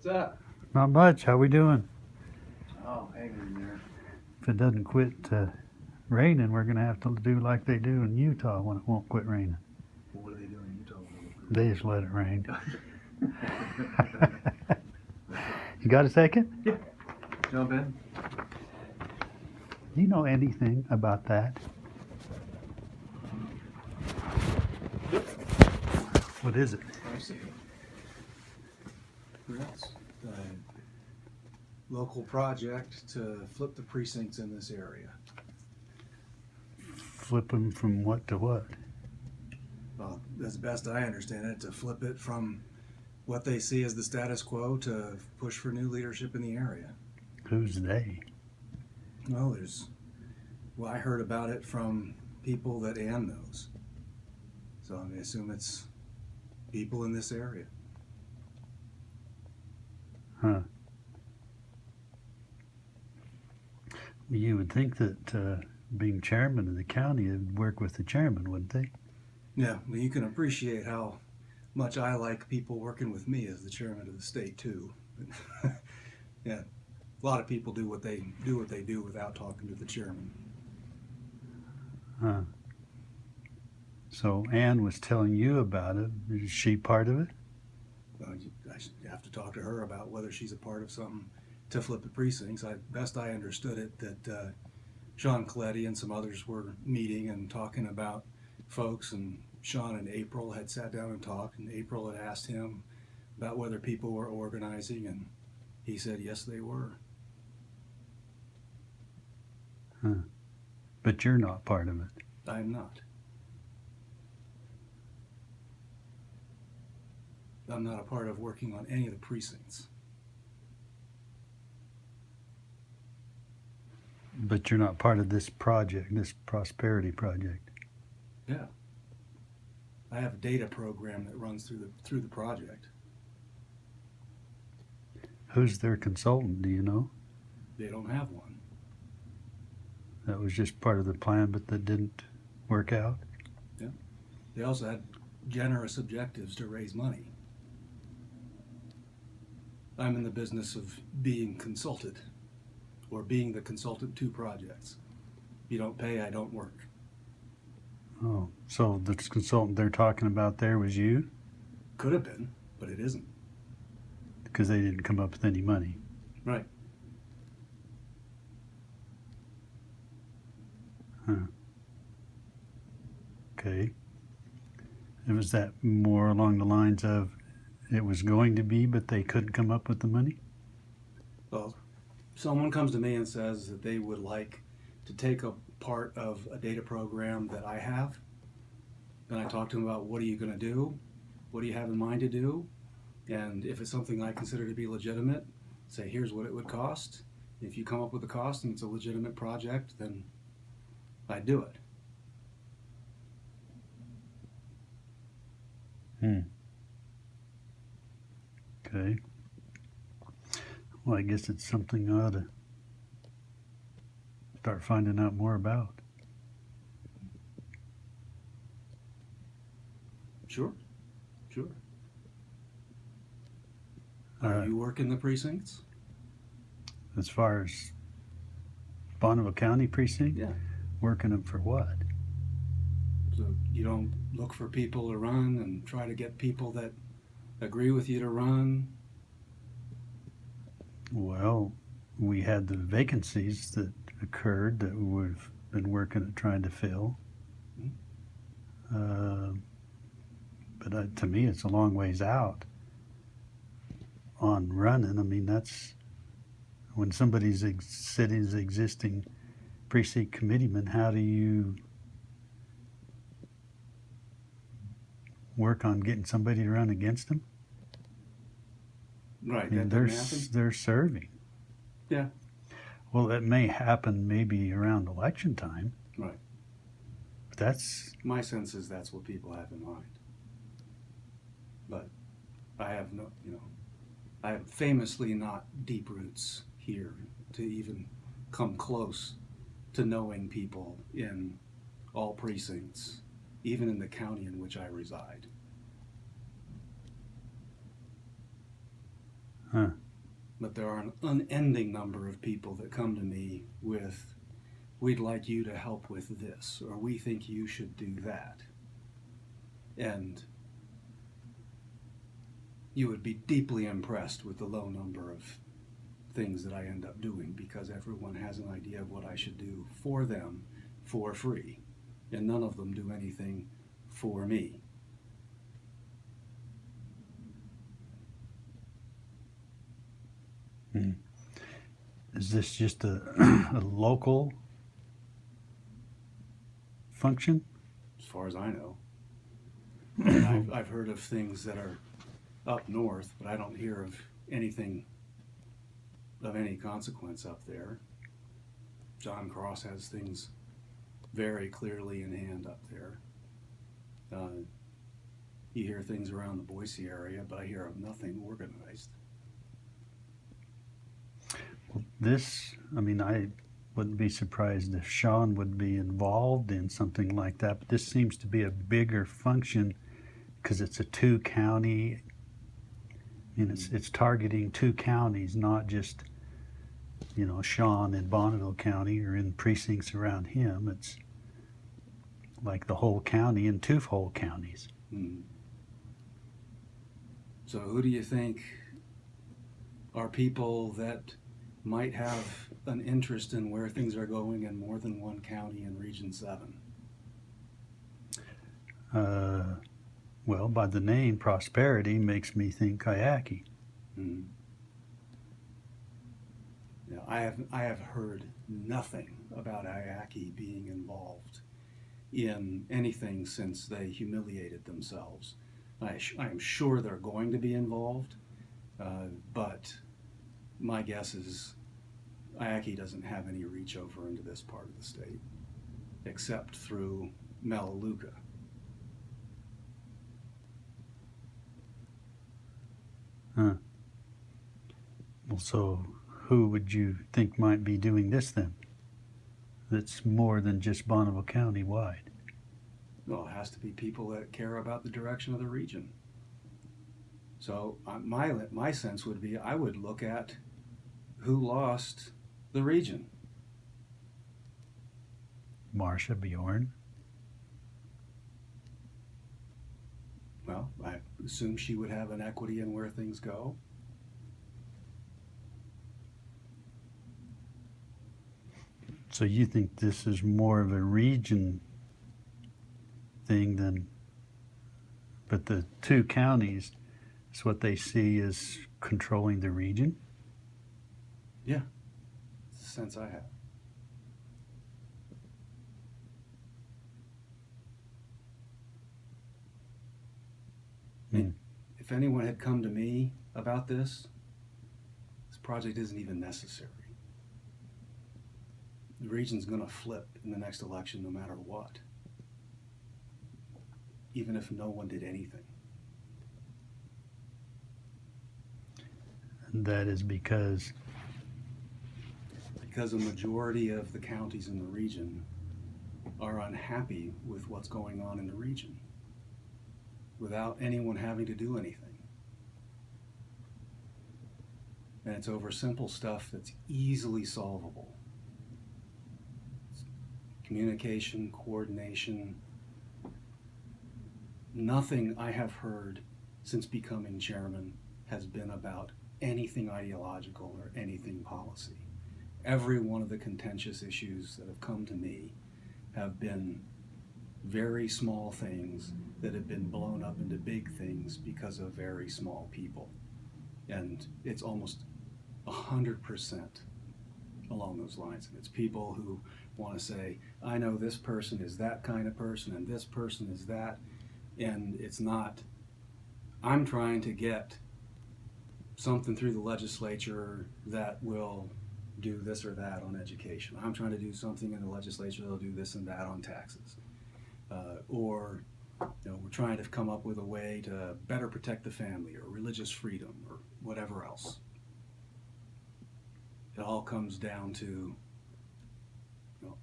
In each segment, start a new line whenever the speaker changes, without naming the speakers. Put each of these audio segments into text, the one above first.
What's up?
Not much. How we doing?
Oh, hanging in there.
If it doesn't quit raining, we're gonna have to do like they do in Utah when it won't quit raining.
What are they doing in Utah?
They just let it rain. You got a second?
Yeah. Jump in.
Do you know anything about that? What is it?
I see. That's a local project to flip the precincts in this area.
Flip them from what to what?
Well, as best I understand it, to flip it from what they see as the status quo to push for new leadership in the area.
Who's they?
Well, I heard about it from people that Ann knows. So I assume it's people in this area.
Huh. You would think that being chairman of the county would work with the chairman, wouldn't they?
Yeah, well, you can appreciate how much I like people working with me as the chairman of the state too. Yeah, a lot of people do what they do without talking to the chairman.
Huh. So Ann was telling you about it. Is she part of it?
I have to talk to her about whether she's a part of something to flip the precincts. Best I understood it that Sean Coletti and some others were meeting and talking about folks, and Sean and April had sat down and talked, and April had asked him about whether people were organizing, and he said yes, they were.
Huh. But you're not part of it.
I'm not. I'm not a part of working on any of the precincts.
But you're not part of this project, this prosperity project.
Yeah. I have a data program that runs through the project.
Who's their consultant, do you know?
They don't have one.
That was just part of the plan, but that didn't work out?
Yeah. They also had generous objectives to raise money. I'm in the business of being consulted, or being the consultant to projects. If you don't pay, I don't work.
Oh, so the consultant they're talking about there was you?
Could have been, but it isn't.
Because they didn't come up with any money.
Right.
Huh. Okay. And was that more along the lines of it was going to be, but they couldn't come up with the money?
Well, someone comes to me and says that they would like to take a part of a data program that I have. Then I talk to them about what are you going to do? What do you have in mind to do? And if it's something I consider to be legitimate, say here's what it would cost. If you come up with the cost and it's a legitimate project, then I do it.
Okay. Well, I guess it's something I ought to start finding out more about.
Sure. Are you working the precincts?
As far as Bonneville County precinct?
Yeah.
Working them for what?
So you don't look for people to run and try to get people that agree with you to run?
Well, we had the vacancies that occurred that we've been working at trying to fill. But to me, it's a long ways out on running. I mean, that's when somebody's sitting as existing precinct committeeman, how do you work on getting somebody to run against them?
Right,
I mean,
that doesn't happen?
they're serving.
Yeah.
Well, it may happen maybe around election time.
Right.
But that's...
My sense is that's what people have in mind. But I have I have famously not deep roots here to even come close to knowing people in all precincts, even in the county in which I reside.
Huh.
But there are an unending number of people that come to me with, we'd like you to help with this, or we think you should do that. And you would be deeply impressed with the low number of things that I end up doing, because everyone has an idea of what I should do for them for free, and none of them do anything for me.
Is this just a, a local function?
As far as I know. I've heard of things that are up north, but I don't hear of anything of any consequence up there. John Cross has things very clearly in hand up there. You hear things around the Boise area, but I hear of nothing organized.
Well, this, I mean, I wouldn't be surprised if Sean would be involved in something like that, but this seems to be a bigger function because it's a 2-county, and it's targeting 2 counties, not just, you know, Sean in Bonneville County or in precincts around him. It's like the whole county and 2 whole counties.
So who do you think are people that might have an interest in where things are going in more than one county in Region 7?
Well, by the name Prosperity makes me think Kayaki.
Yeah, I have heard nothing about Ayaki being involved in anything since they humiliated themselves. I am sure they're going to be involved, but my guess is Ayaki doesn't have any reach over into this part of the state, except through Melaleuca.
Huh. Well, so who would you think might be doing this then? That's more than just Bonneville County wide.
Well, it has to be people that care about the direction of the region. So my sense would be I would look at who lost the region.
Marcia Bjorn.
Well, I assume she would have an equity in where things go.
So you think this is more of a region thing than, but the 2 counties is what they see as controlling the region?
Yeah, it's the sense I have. If anyone had come to me about this project isn't even necessary. The region's going to flip in the next election no matter what, even if no one did anything.
And that is because
a majority of the counties in the region are unhappy with what's going on in the region without anyone having to do anything. And it's over simple stuff that's easily solvable. Communication, coordination. Nothing I have heard since becoming chairman has been about anything ideological or anything policy. Every one of the contentious issues that have come to me have been very small things that have been blown up into big things because of very small people. And it's almost 100% along those lines. And it's people who want to say, I know this person is that kind of person and this person is that. And it's not, I'm trying to get something through the legislature that will do this or that on education. I'm trying to do something in the legislature that'll do this and that on taxes. Or we're trying to come up with a way to better protect the family or religious freedom or whatever else. It all comes down to,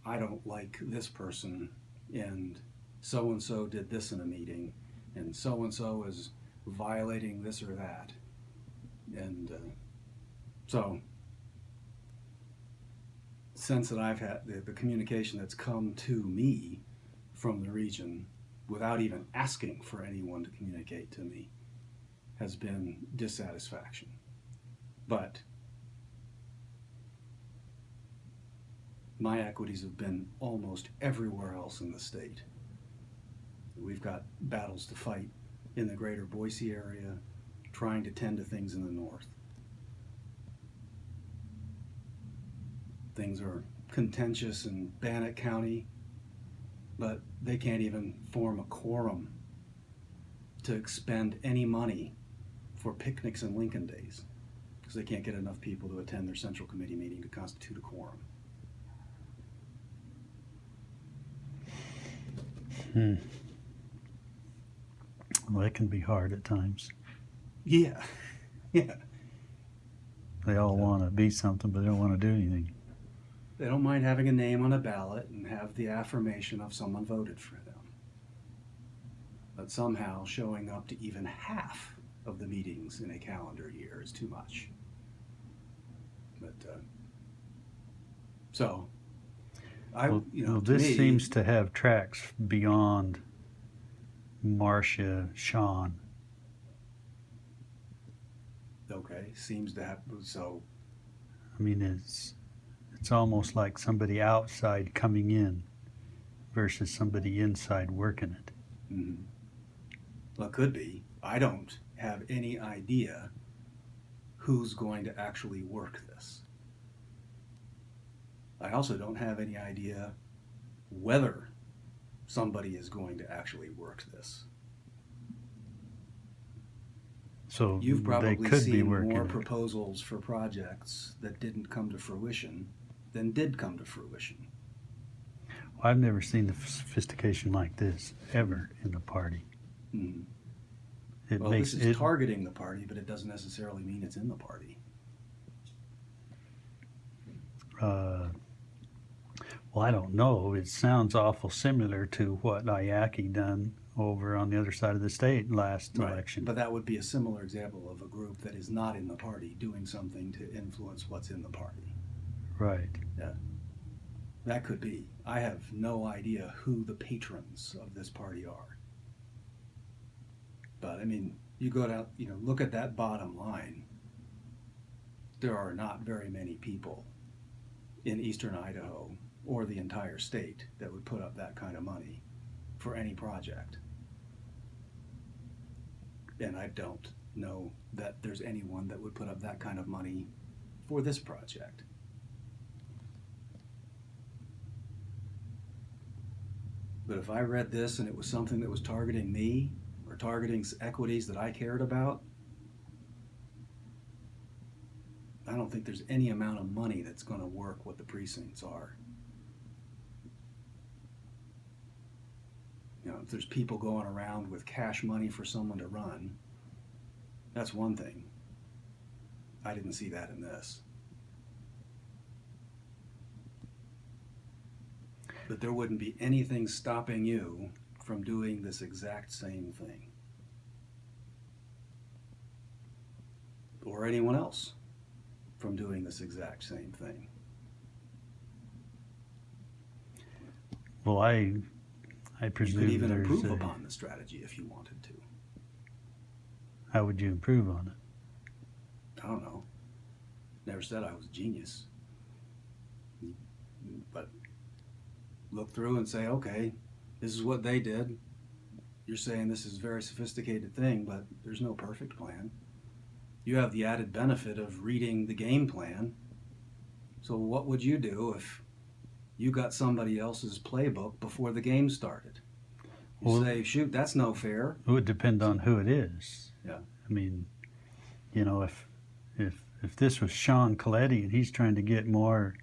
I don't like this person, and so did this in a meeting, and so is violating this or that. And So, since that I've had the communication that's come to me from the region without even asking for anyone to communicate to me has been dissatisfaction. But my equities have been almost everywhere else in the state. We've got battles to fight in the greater Boise area, trying to tend to things in the north. Things are contentious in Bannock County, but they can't even form a quorum to expend any money for picnics and Lincoln Days because they can't get enough people to attend their central committee meeting to constitute a quorum.
Well, it can be hard at times.
Yeah, yeah.
They all want to be something, but they don't want to do anything.
They don't mind having a name on a ballot and have the affirmation of someone voted for them. But somehow showing up to even half of the meetings in a calendar year is too much. But so,
this
me,
seems to have tracks beyond Marcia, Sean.
Okay, seems to have so.
I mean, it's almost like somebody outside coming in versus somebody inside working it.
Mm-hmm. Well, it could be. I don't have any idea who's going to actually work this. I also don't have any idea whether somebody is going to actually work this.
So
you've probably
they could
seen
be working
more
it.
proposals for projects that didn't come to fruition than did come to fruition.
Well, I've never seen the sophistication like this ever in the party.
Mm-hmm.
It makes
this is targeting the party, but it doesn't necessarily mean it's in the party.
Well, I don't know. It sounds awful similar to what IACI done over on the other side of the state last election.
But that would be a similar example of a group that is not in the party doing something to influence what's in the party.
Right.
Yeah. That could be. I have no idea who the patrons of this party are. But I mean, you go down, look at that bottom line. There are not very many people in eastern Idaho or the entire state that would put up that kind of money for any project. And I don't know that there's anyone that would put up that kind of money for this project. But if I read this and it was something that was targeting me or targeting equities that I cared about, I don't think there's any amount of money that's going to work what the precincts are. If there's people going around with cash money for someone to run, that's one thing. I didn't see that in this. But there wouldn't be anything stopping you from doing this exact same thing. Or anyone else from doing this exact same thing.
Well, I presume
you could even improve upon the strategy if you wanted to.
How would you improve on it?
I don't know. Never said I was a genius. But look through and say, okay, this is what they did. You're saying this is a very sophisticated thing, but there's no perfect plan. You have the added benefit of reading the game plan. So what would you do if you got somebody else's playbook before the game started? You say, shoot, that's no fair.
It would depend on who it is.
Yeah.
I mean, if this was Sean Coletti and he's trying to get more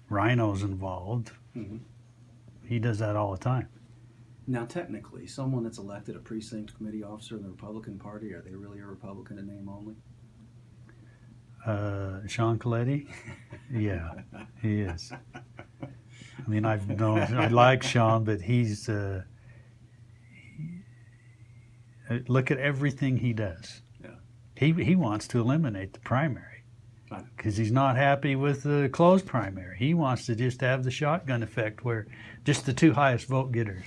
rhinos involved,
mm-hmm.
He does that all the time.
Now, technically, someone that's elected a precinct committee officer in the Republican Party, are they really a Republican in name only?
Sean Coletti? Yeah, he is. I mean, I like Sean, but he's look at everything he does.
Yeah.
He wants to eliminate the primary
I know.
because he's not happy with the closed primary. He wants to just have the shotgun effect where just the two highest vote getters.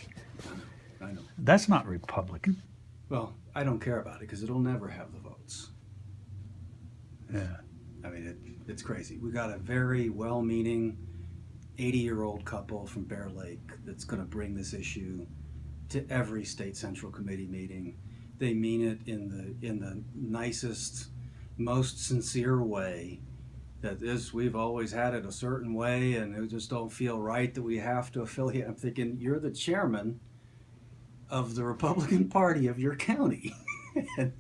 I know.
That's not Republican.
Well, I don't care about it because it'll never have the votes.
Yeah.
I mean, it's crazy. We got a very well-meaning 80-year-old couple from Bear Lake that's going to bring this issue to every state central committee meeting. They mean it in the nicest, most sincere way. That we've always had it a certain way, and it just don't feel right that we have to affiliate. I'm thinking, you're the chairman of the Republican Party of your county. And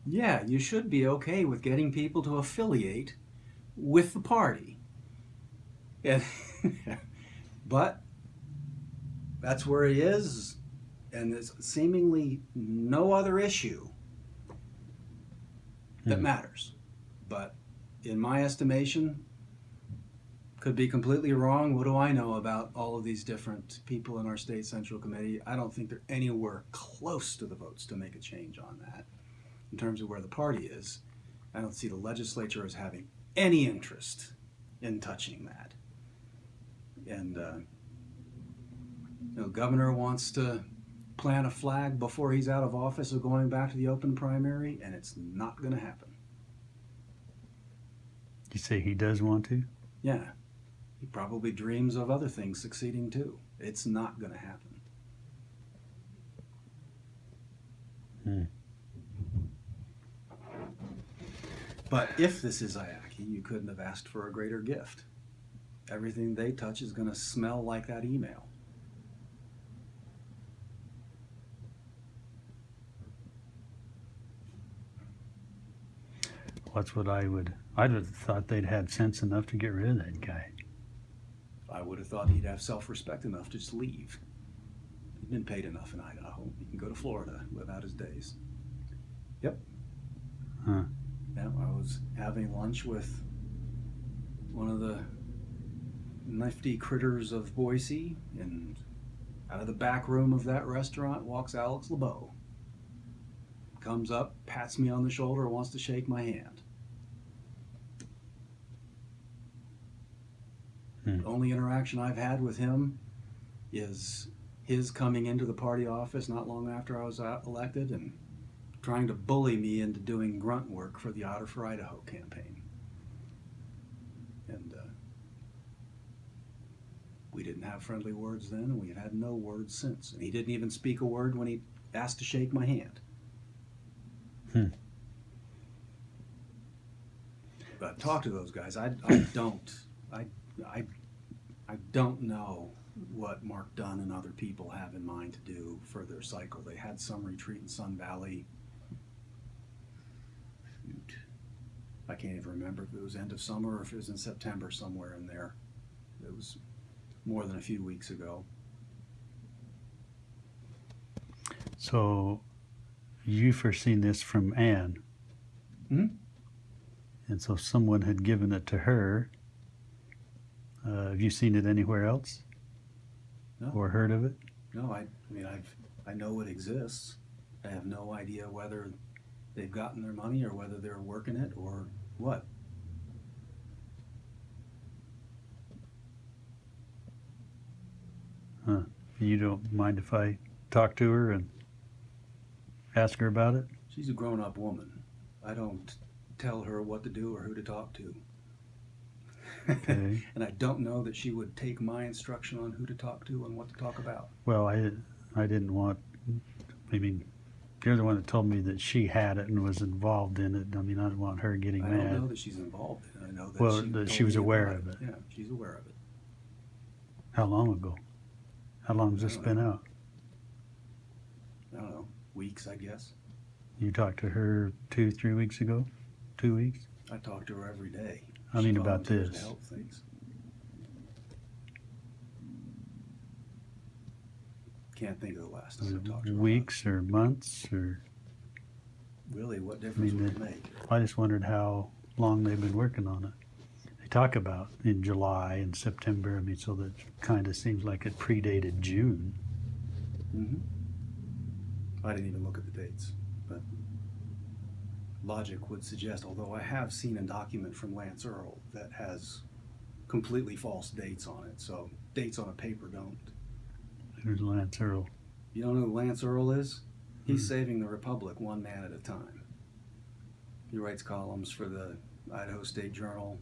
yeah, you should be okay with getting people to affiliate with the party. And but that's where he is, and there's seemingly no other issue that matters. But in my estimation, could be completely wrong. What do I know about all of these different people in our state central committee? I don't think they're anywhere close to the votes to make a change on that. In terms of where the party is, I don't see the legislature as having any interest in touching that. And the governor wants to plant a flag before he's out of office of going back to the open primary, and it's not going to happen.
You say he does want to?
Yeah. He probably dreams of other things succeeding too. It's not going to happen. But if this is IACI, you couldn't have asked for a greater gift. Everything they touch is going to smell like that email.
That's what I'd have thought they'd had sense enough to get rid of that guy.
I would have thought he'd have self-respect enough to just leave. He'd been paid enough in Idaho. He can go to Florida, live out his days. Yep.
Huh.
Yeah, I was having lunch with one of the nifty critters of Boise, and out of the back room of that restaurant walks Alex LeBeau. Comes up, pats me on the shoulder, wants to shake my hand. The only interaction I've had with him is his coming into the party office not long after I was elected and trying to bully me into doing grunt work for the Otter for Idaho campaign. And we didn't have friendly words then, and we've had no words since. And he didn't even speak a word when he asked to shake my hand. But talk to those guys. I don't know what Mark Dunn and other people have in mind to do for their cycle. They had some retreat in Sun Valley. Shoot. I can't even remember if it was end of summer or if it was in September, somewhere in there. It was more than a few weeks ago.
So you first seen this from Ann.
Mm-hmm.
And so someone had given it to her. Have you seen it anywhere else?
No.
Or heard of it?
No, I know it exists. I have no idea whether they've gotten their money or whether they're working it or what.
Huh. You don't mind if I talk to her and ask her about it?
She's a grown-up woman. I don't tell her what to do or who to talk to.
Okay.
And I don't know that she would take my instruction on who to talk to and what to talk about.
Well, I didn't want, I mean, you're the one that told me that she had it and was involved in it. I mean, I didn't want her getting
I
mad.
don't know that she's involved in it. I know that
Well,
she
that
told
she was
me
aware
about
of it.
Yeah, she's aware of it.
How long ago? How long has this been out?
I don't know, weeks, I guess.
You talked to her 2-3 weeks ago? 2 weeks?
I talk to her every day.
I
She
mean about
volunteers
this.
to help things. Can't think of the last time I talked to her.
Weeks or months or?
Really, what difference would it make?
I just wondered how long they've been working on it. They talk about in July and September. I mean, so that kind of seems like it predated June.
Mm-hmm. I didn't even look at the dates, but logic would suggest, although I have seen a document from Lance Earl that has completely false dates on it. So dates on a paper don't.
Who's Lance Earl?
You don't know who Lance Earl is? He's saving the Republic one man at a time. He writes columns for the Idaho State Journal.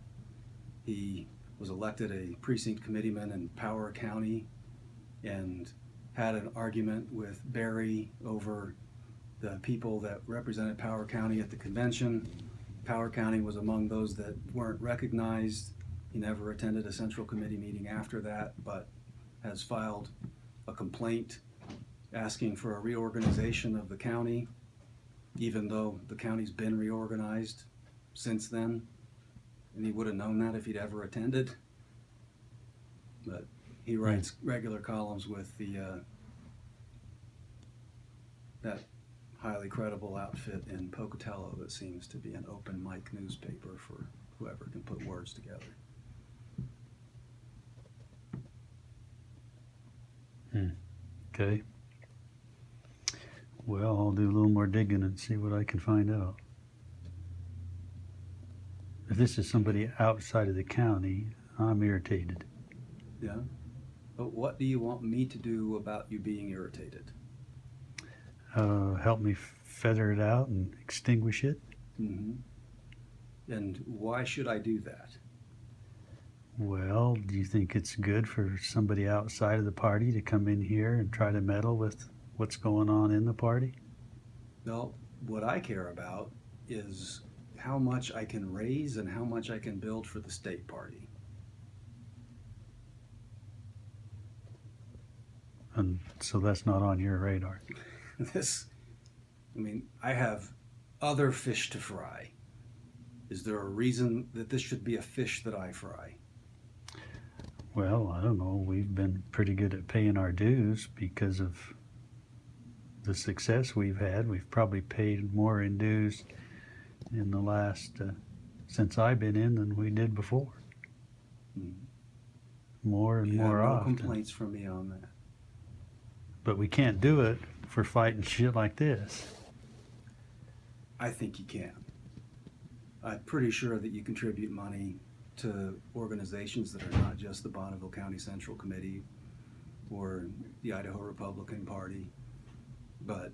He was elected a precinct committeeman in Power County and had an argument with Barry over the people that represented Power County at the convention. Power County was among those that weren't recognized. He never attended a central committee meeting after that, but has filed a complaint asking for a reorganization of the county, even though the county's been reorganized since then. And he would have known that if he'd ever attended. But he writes regular columns with the that highly credible outfit in Pocatello that seems to be an open mic newspaper for whoever can put words together.
Okay. Well, I'll do a little more digging and see what I can find out. If this is somebody outside of the county, I'm irritated.
Yeah? But what do you want me to do about you being irritated?
Help me feather it out and extinguish it.
Mm-hmm. And why should I do that?
Well, do you think it's good for somebody outside of the party to come in here and try to meddle with what's going on in the party?
No, what I care about is how much I can raise and how much I can build for the state party.
And so that's not on your radar.
I have other fish to fry. Is there a reason that this should be a fish that I fry?
Well, I don't know. We've been pretty good at paying our dues because of the success we've had. We've probably paid more in dues in the last, since I've been in, than we did before. More and more often.
No complaints from me on that.
But we can't do it for fighting shit like this.
I think you can. I'm pretty sure that you contribute money to organizations that are not just the Bonneville County Central Committee or the Idaho Republican Party. But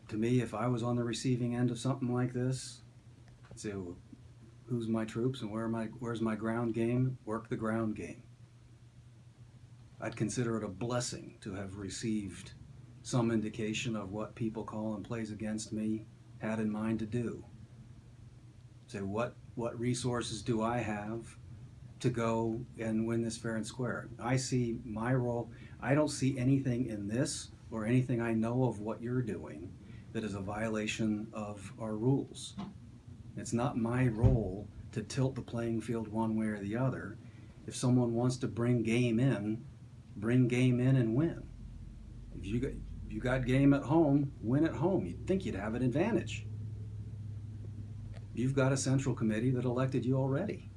to me, if I was on the receiving end of something like this, I'd say, well, who's my troops and where's my ground game? Work the ground game. I'd consider it a blessing to have received some indication of what people call and plays against me had in mind to do. Say, what resources do I have to go and win this fair and square? I see my role. I don't see anything in this or anything I know of what you're doing that is a violation of our rules. It's not my role to tilt the playing field one way or the other. If someone wants to bring game in and win. If you got game at home, win at home. You'd think you'd have an advantage. You've got a central committee that elected you already.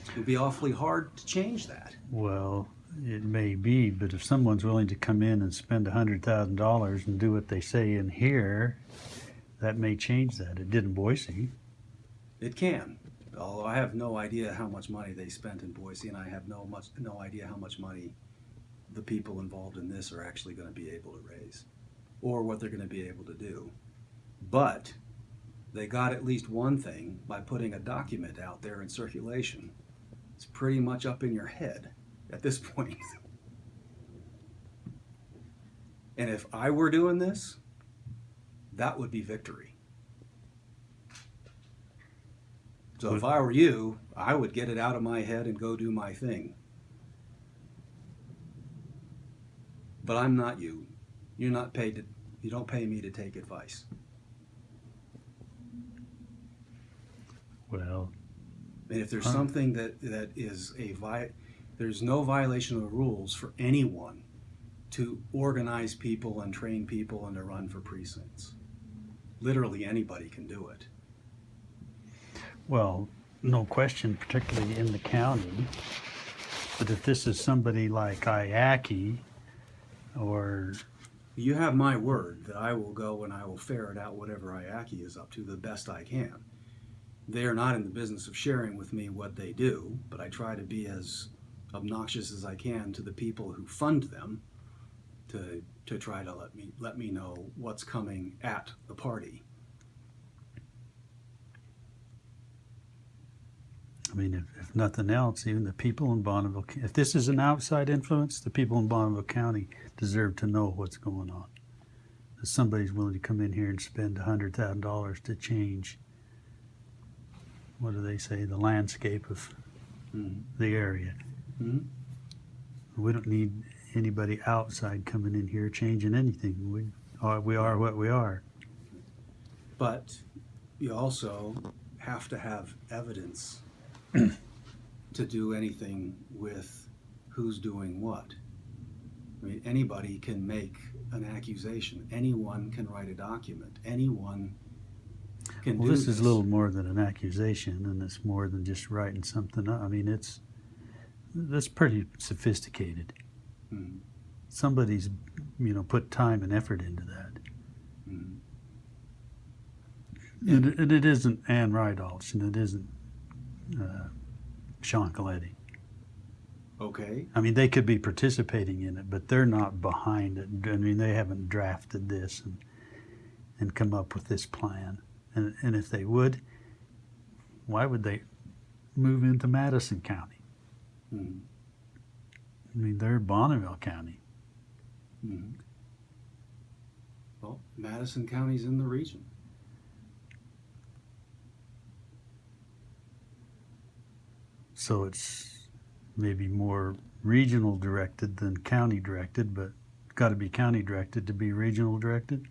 It would be awfully hard to change that.
Well, it may be, but if someone's willing to come in and spend $100,000 and do what they say in here, that may change that. It did in Boise.
It can. Although I have no idea how much money they spent in Boise, and I have no idea how much money the people involved in this are actually going to be able to raise, or what they're going to be able to do. But they got at least one thing by putting a document out there in circulation. It's pretty much up in your head at this point. And if I were doing this, that would be victory. So if I were you, I would get it out of my head and go do my thing. But I'm not you. You're not paid to, you don't pay me to take advice.
Well,
and if there's something that is there's no violation of the rules for anyone to organize people and train people and to run for precincts. Literally anybody can do it.
Well, no question, particularly in the county. But if this is somebody like IACI or
You have my word that I will go and I will ferret out whatever IACI is up to the best I can. They are not in the business of sharing with me what they do, but I try to be as obnoxious as I can to the people who fund them to try to let me know what's coming at the party.
I mean, if nothing else, even the people in Bonneville, if this is an outside influence, the people in Bonneville County deserve to know what's going on. If somebody's willing to come in here and spend $100,000 to change, what do they say, the landscape of the area. We don't need anybody outside coming in here changing anything. We are what we are.
But you also have to have evidence to do anything with who's doing what. I mean, anybody can make an accusation. Anyone can write a document. Anyone can do
this is a little more than an accusation, and it's more than just writing something up. I mean, that's pretty sophisticated. Somebody's, put time and effort into that. And it isn't Ann Rydalch, and it isn't Sean Coletti.
Okay.
I mean, they could be participating in it, but they're not behind it. I mean, they haven't drafted this and come up with this plan. And if they would, why would they move into Madison County? I mean, they're Bonneville County.
Well, Madison County's in the region.
So it's maybe more regional directed than county directed, but got to be county directed to be regional directed.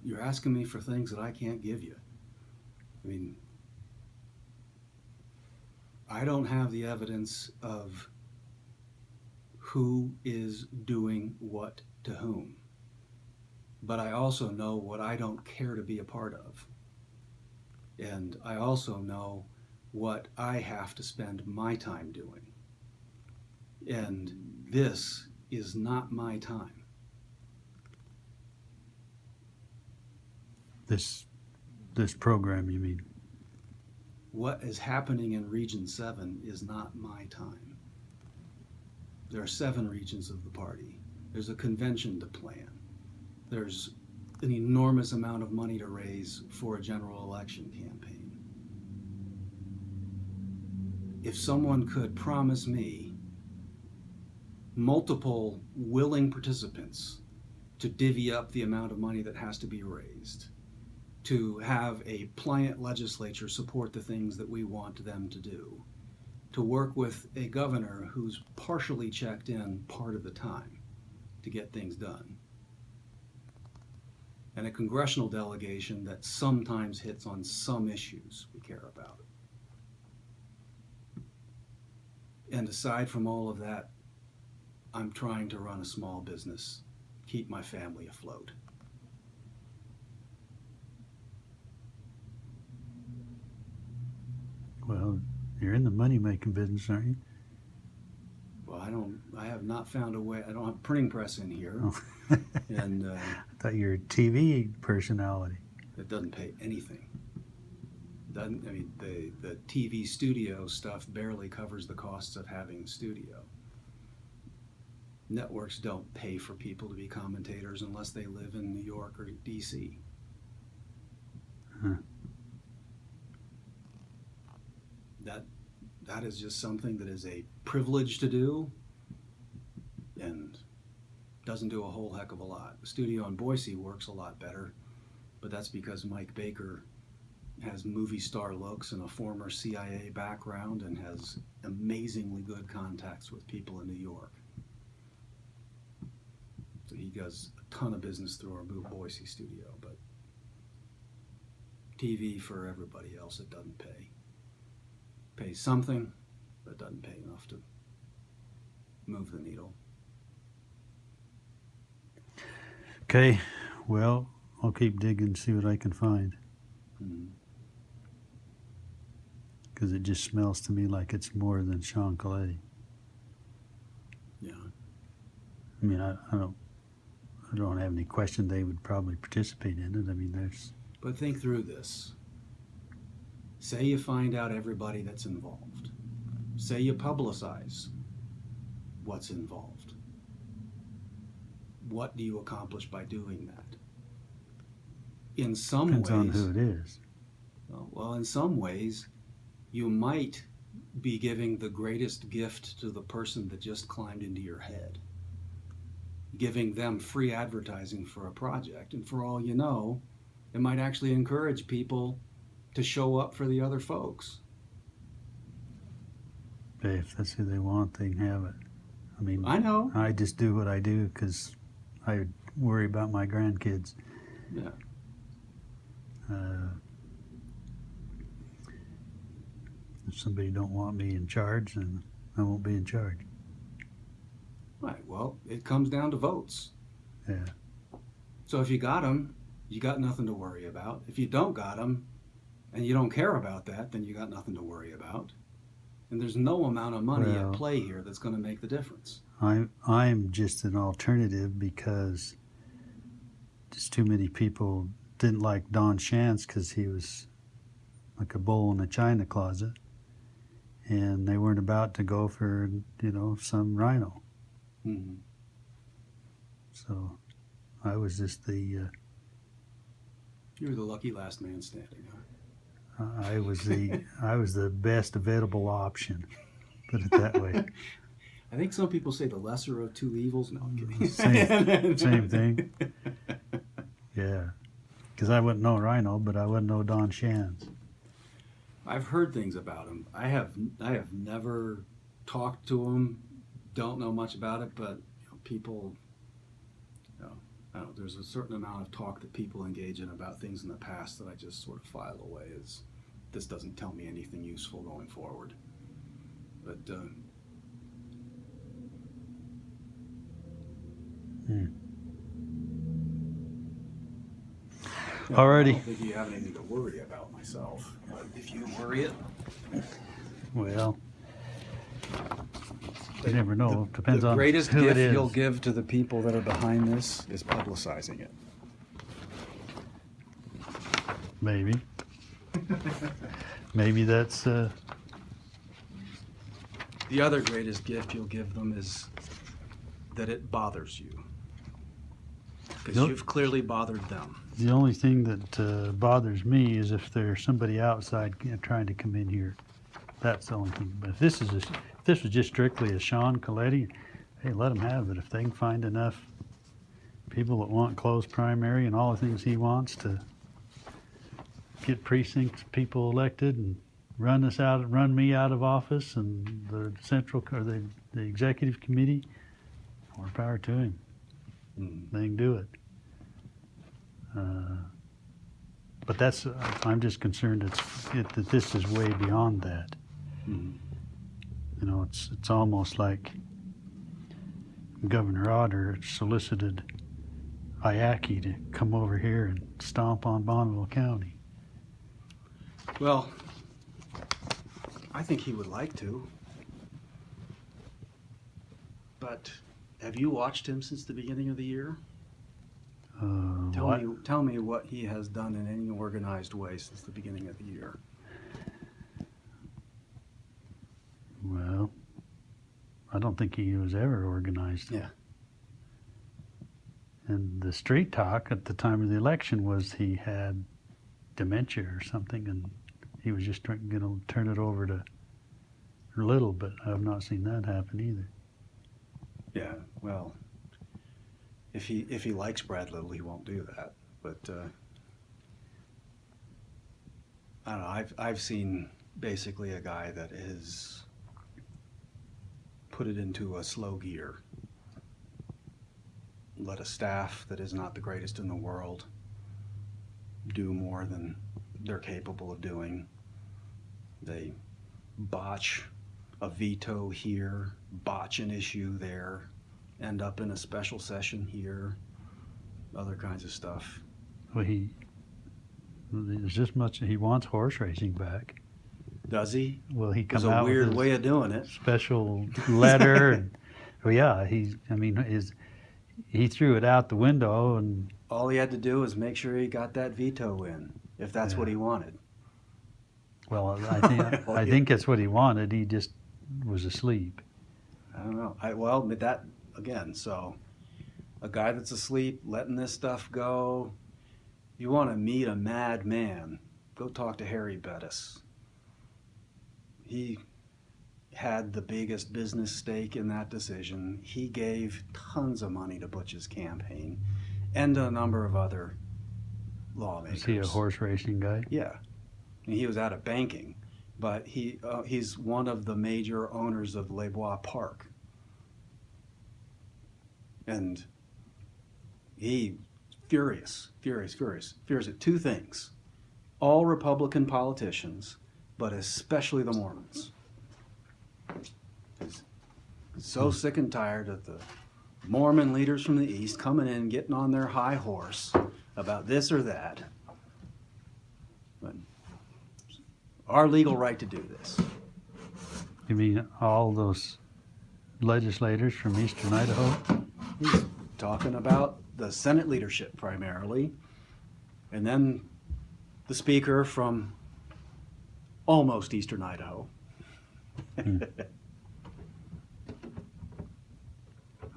You're asking me for things that I can't give you. I mean, I don't have the evidence of who is doing what to whom, but I also know what I don't care to be a part of. And I also know what I have to spend my time doing. And this is not my time.
This program, you mean?
What is happening in Region 7 is not my time. There are 7 regions of the party. There's a convention to plan. There's an enormous amount of money to raise for a general election campaign. If someone could promise me multiple willing participants to divvy up the amount of money that has to be raised, to have a pliant legislature support the things that we want them to do, to work with a governor who's partially checked in part of the time to get things done, and a congressional delegation that sometimes hits on some issues we care about. And aside from all of that, I'm trying to run a small business, keep my family afloat.
Well, you're in the money-making business, aren't you?
Well, I have not found a way. I don't have a printing press in here.
Oh.
And
I thought you were a TV personality.
It doesn't pay anything. I mean, the TV studio stuff barely covers the costs of having a studio. Networks don't pay for people to be commentators unless they live in New York or DC. That is just something that is a privilege to do and doesn't do a whole heck of a lot. The studio in Boise works a lot better, but that's because Mike Baker has movie star looks and a former CIA background and has amazingly good contacts with people in New York. So he does a ton of business through our Boise studio, but TV for everybody else, it doesn't pay. Pays something, but doesn't pay enough to move the needle.
Okay, well, I'll keep digging and see what I can find. Because it just smells to me like it's more than Sean Coletti.
Yeah.
I mean, I don't I don't have any question they would probably participate in it. I mean, there's.
But think through this. Say you find out everybody that's involved. Say you publicize what's involved. What do you accomplish by doing that? In some
Depends
ways,
on who it is.
well, in some ways, you might be giving the greatest gift to the person that just climbed into your head. Giving them free advertising for a project. And for all you know, it might actually encourage people to show up for the other folks.
Hey, if that's who they want, they can have it. I mean,
I know.
I just do what I do because I worry about my grandkids.
Yeah.
If somebody don't want me in charge, then I won't be in charge.
Right. Well, it comes down to votes.
Yeah.
So if you got them, you got nothing to worry about. If you don't got them, and you don't care about that, then you got nothing to worry about. And there's no amount of money at play here that's going to make the difference.
I'm just an alternative because just too many people didn't like Don Shantz because he was like a bull in a china closet, and they weren't about to go for, some rhino.
Mm-hmm.
So I was just the.
You were the lucky last man standing, huh?
I was the best available option. Put it that way.
I think some people say the lesser of two evils. No, I'm kidding.
Same thing. Yeah, because I wouldn't know Rhino, but I wouldn't know Don Shantz.
I've heard things about him. I have never talked to him. Don't know much about it, but people. I don't know, there's a certain amount of talk that people engage in about things in the past that I just sort of file away as this doesn't tell me anything useful going forward. But
Alrighty.
I don't think you have anything to worry about myself. But if you worry it,
well, you never know. Depends on
the greatest
who
gift
it is.
you'll give to the people that are behind this is publicizing it.
Maybe. Maybe that's.
The other greatest gift you'll give them is that it bothers you. Because you've clearly bothered them.
The only thing that bothers me is if there's somebody outside trying to come in here. That's the only thing. But if this was just strictly a Sean Coletti, hey, let him have it. If they can find enough people that want closed primary and all the things he wants to get precinct people elected and run me out of office and the central or the executive committee, more power to him. They can do it. But I'm just concerned that this is way beyond that. It's almost like Governor Otter solicited IACI to come over here and stomp on Bonneville County.
Well, I think he would like to. But have you watched him since the beginning of the year? Tell me what he has done in any organized way since the beginning of the year.
Well, I don't think he was ever organized.
Yeah.
And the street talk at the time of the election was he had dementia or something, and he was just going to turn it over to Little, but I have not seen that happen either.
Yeah, well, if he likes Brad Little, he won't do that. But I don't know. I've seen basically a guy that has put it into a slow gear. Let a staff that is not the greatest in the world do more than they're capable of doing. They botch a veto here, botch an issue there, end up in a special session here, other kinds of stuff.
Well, there's just much he wants horse racing back.
Does he?
Well, he
There's
come out
a weird
with
way of doing it.
special letter, and well, yeah, he threw it out the window, and
All he had to do was make sure he got that veto in, if that's what
Yeah.
he wanted.
well, I think that's what he wanted. He just was asleep.
I don't know. But that again. So, a guy that's asleep, letting this stuff go. You want to meet a madman? Go talk to Harry Bettis. He had the biggest business stake in that decision. He gave tons of money to Butch's campaign and a number of other lawmakers.
Is he a horse racing guy?
Yeah, and he was out of banking, but he's one of the major owners of Les Bois Park, and he furious at two things: all Republican politicians, but especially the Mormons. He's so sick and tired of the Mormon leaders from the East coming in, getting on their high horse about this or that. But our legal right to do this.
You mean all those legislators from eastern Idaho?
He's talking about the Senate leadership primarily, and then the speaker from almost eastern Idaho.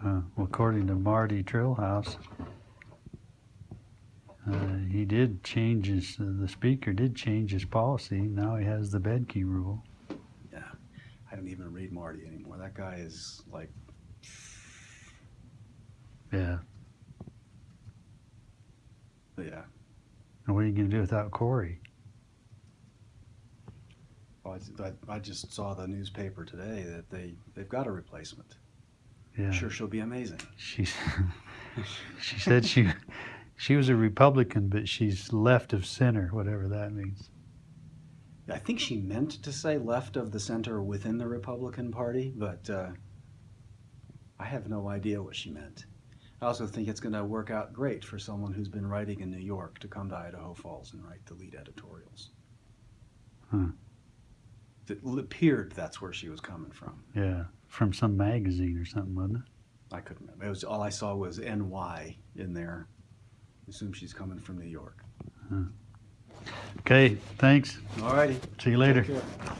Well, according to Marty Trillhouse, he did change the speaker did change his policy. Now he has the bed key rule.
Yeah, I don't even read Marty anymore. That guy is like,
Yeah.
yeah.
And what are you going to do without Corey?
Well, I just saw the newspaper today that they've got a replacement.
Yeah.
I'm sure she'll be amazing.
She said she was a Republican, but she's left of center, whatever that means.
I think she meant to say left of the center within the Republican Party, but I have no idea what she meant. I also think it's going to work out great for someone who's been writing in New York to come to Idaho Falls and write the lead editorials.
Huh.
It appeared that's where she was coming from.
Yeah, from some magazine or something, wasn't it?
I couldn't remember. It was all I saw was NY in there. I assume she's coming from New York.
Okay, thanks.
All righty.
See you later.
Take care.